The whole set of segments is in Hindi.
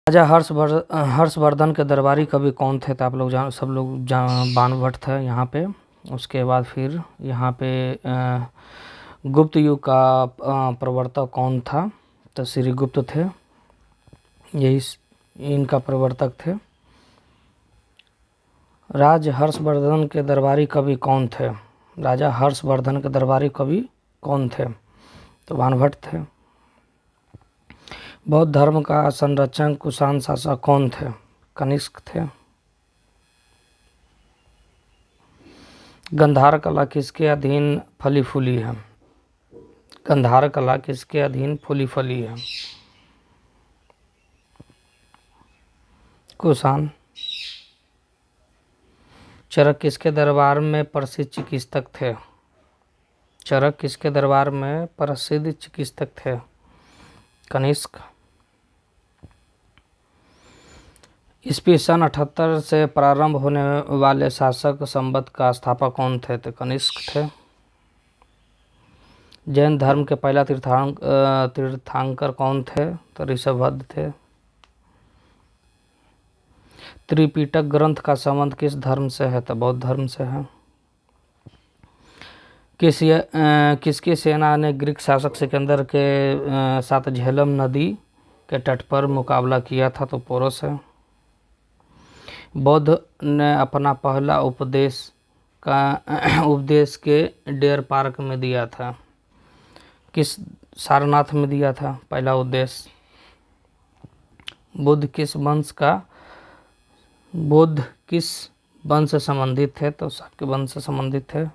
राजा हर्षवर्धन के दरबारी कवि कौन थे? तो आप लोग सब लोग बाणभट्ट थे यहाँ पे। उसके बाद फिर यहाँ पे गुप्त युग का प्रवर्तक कौन था? तो श्रीगुप्त थे, यही इनका प्रवर्तक थे। राजा हर्षवर्धन के दरबारी कवि कौन थे? राजा हर्षवर्धन के दरबारी कवि कौन थे? तो बाणभट्ट थे। बौद्ध धर्म का संरक्षक कुषाण शासक कौन थे? कनिष्क थे। गंधार कला किसके अधीन फली फूली है? गंधार कला किसके अधीन फूली फली है? कुषाण। चरक किसके दरबार में प्रसिद्ध चिकित्सक थे? चरक किसके दरबार में प्रसिद्ध चिकित्सक थे? कनिष्क। ईस्वी सन 78 से प्रारंभ होने वाले शासक संवत का स्थापक कौन थे? तो कनिष्क थे। जैन धर्म के पहला तीर्थंकर कौन थे? तो ऋषभदेव थे। त्रिपिटक ग्रंथ का संबंध किस धर्म से है? तो बौद्ध धर्म से है। किसकी सेना ने ग्रीक शासक सिकंदर के साथ झेलम नदी के तट पर मुकाबला किया था? तो पोरस है। बुद्ध ने अपना पहला उपदेश के डियर पार्क में दिया था? किस सारनाथ में दिया था पहला उपदेश? बुद्ध किस वंश से संबंधित थे? तो शाक्य वंश से संबंधित थे।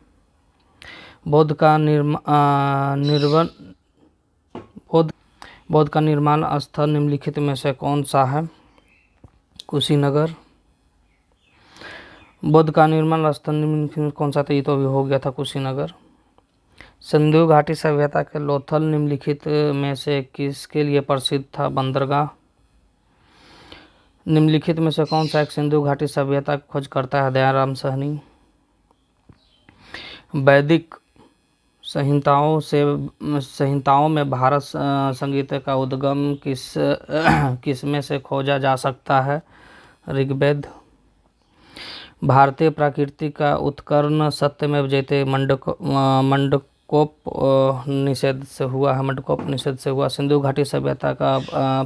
बौद्ध का निर्माण स्थल निम्नलिखित में से कौन सा है? कुशीनगर। बौद्ध का निर्माण स्थल निम्नलिखित में कौन सा था? ये तो अभी हो गया था, कुशीनगर। सिंधु घाटी सभ्यता के लोथल निम्नलिखित में से किसके लिए प्रसिद्ध था? बंदरगाह। निम्नलिखित में से कौन सा एक सिंधु घाटी सभ्यता की खोज करता है? दयाराम साहनी। वैदिक संहिताओं में भारत संगीत का उद्गम किस में से खोजा जा सकता है? ऋग्वेद। भारतीय प्रकृति का उत्कर्ष सत्यमेव जयते मंडकोप निषेध से हुआ। सिंधु घाटी सभ्यता का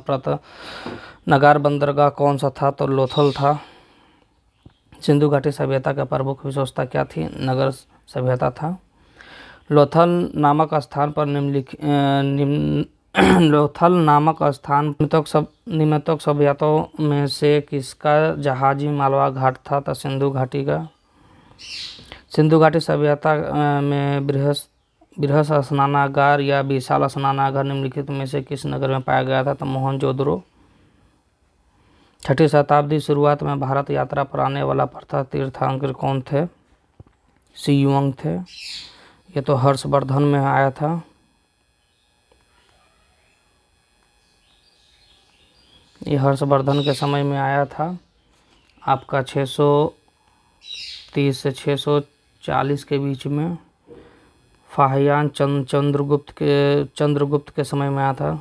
प्रथम नगार बंदरगाह कौन सा था? तो लोथल था। सिंधु घाटी सभ्यता का प्रमुख विशेषता क्या थी? नगर सभ्यता था। लोथल नामक स्थान पर निम्नलिखित सभ्यताओं में से किसका जहाजी मालवा घाट था? तो सिंधु घाटी का। सिंधु घाटी सभ्यता में बृहस् स्नानागार या विशाल स्नानागार निम्नलिखित में से किस नगर में पाया गया था? तो मोहनजोदड़ो। 6वीं शताब्दी शुरुआत में भारत यात्रा पर आने वाला प्रथम तीर्थंकर कौन थे? सी-युआंग थे। ये तो हर्षवर्धन में आया था। ये हर्षवर्धन के समय में आया था। आपका 630 से 640 के बीच में। फाहियान चंद्रगुप्त के समय में आया था।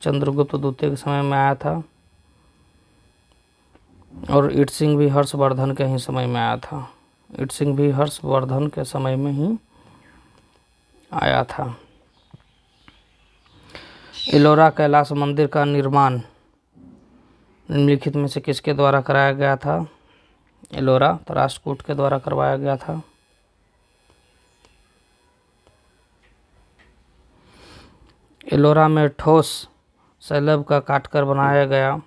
चंद्रगुप्त द्वितीय के समय में आया था। और इटसिंग भी हर्षवर्धन के ही समय में आया था। इटसिंग भी हर्षवर्धन के समय में ही आया था। एलोरा कैलाश मंदिर का निर्माण निम्नलिखित में से किसके द्वारा कराया गया था? एलोरा तो राष्ट्रकूट के द्वारा करवाया गया था। एलोरा में ठोस शैलब का काटकर बनाया गया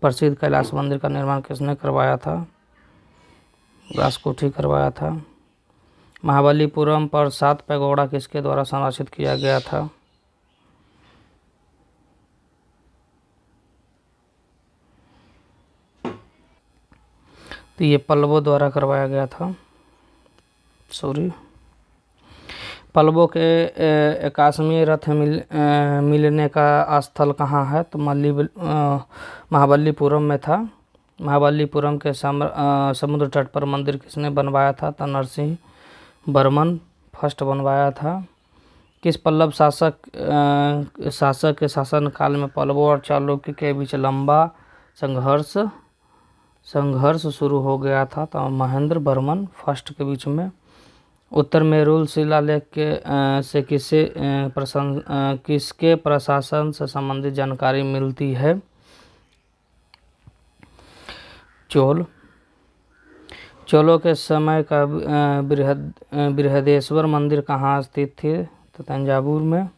प्रसिद्ध कैलाश मंदिर का निर्माण किसने करवाया था? राष्ट्रकूट ही करवाया था। महाबलीपुरम पर 7 पैगोडा किसके द्वारा संरक्षित किया गया था? तो ये पल्लवों द्वारा करवाया गया था। पल्लवों के 81वें रथ मिलने का स्थल कहाँ है? तो महाबलीपुरम में था। महाबलीपुरम के समुद्र तट पर मंदिर किसने बनवाया था? तो नरसिंह वर्मन फर्स्ट बनवाया था। किस पल्लव शासक के शासनकाल में पल्लवों और चालुक्य के बीच लंबा संघर्ष शुरू हो गया था? तो महेंद्र वर्मन फर्स्ट के बीच में। उत्तर मेरूल शिलालेख से किसके प्रशासन से संबंधित जानकारी मिलती है? चोलों के समय का बृहदेश्वर मंदिर कहाँ स्थित थे? तो तंजावुर में।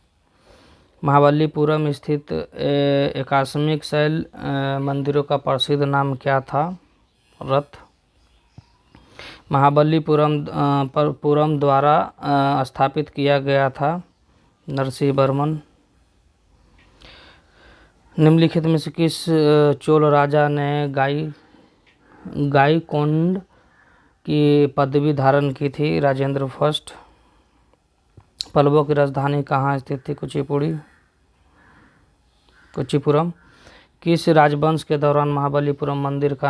महाबलीपुरम स्थित एकाश्मिक शैल मंदिरों का प्रसिद्ध नाम क्या था? रथ। महाबलीपुरम द्वारा स्थापित किया गया था? नरसिंह वर्मन। निम्नलिखित में से किस चोल राजा ने गायकोंड की पदवी धारण की थी? राजेंद्र फर्स्ट। पल्लवों की राजधानी कहाँ स्थित थी? कुचिपुरम। किस राजवंश के दौरान महाबलीपुरम मंदिर का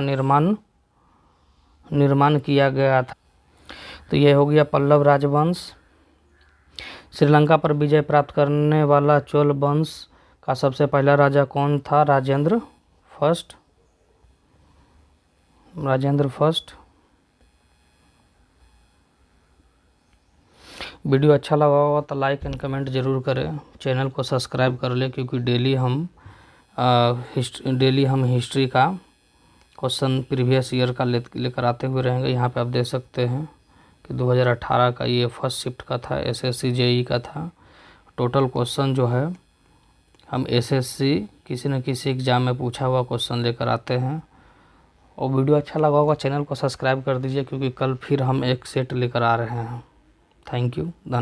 निर्माण किया गया था? तो यह हो गया पल्लव राजवंश। श्रीलंका पर विजय प्राप्त करने वाला चोल वंश का सबसे पहला राजा कौन था? राजेंद्र फर्स्ट। वीडियो अच्छा लगा हो तो लाइक एंड कमेंट जरूर करें। चैनल को सब्सक्राइब कर ले, क्योंकि डेली हम हिस्ट्री का क्वेश्चन प्रीवियस ईयर का लेकर आते हुए रहेंगे। यहाँ पे आप देख सकते हैं कि 2018 का ये फर्स्ट शिफ्ट का था, SSC JEE का था। टोटल क्वेश्चन जो है हम SSC किसी न किसी एग्ज़ाम में पूछा हुआ क्वेश्चन लेकर आते हैं। और वीडियो अच्छा लगा होगा चैनल को सब्सक्राइब कर दीजिए, क्योंकि कल फिर हम एक सेट लेकर आ रहे हैं। थैंक यू, धन्यवाद।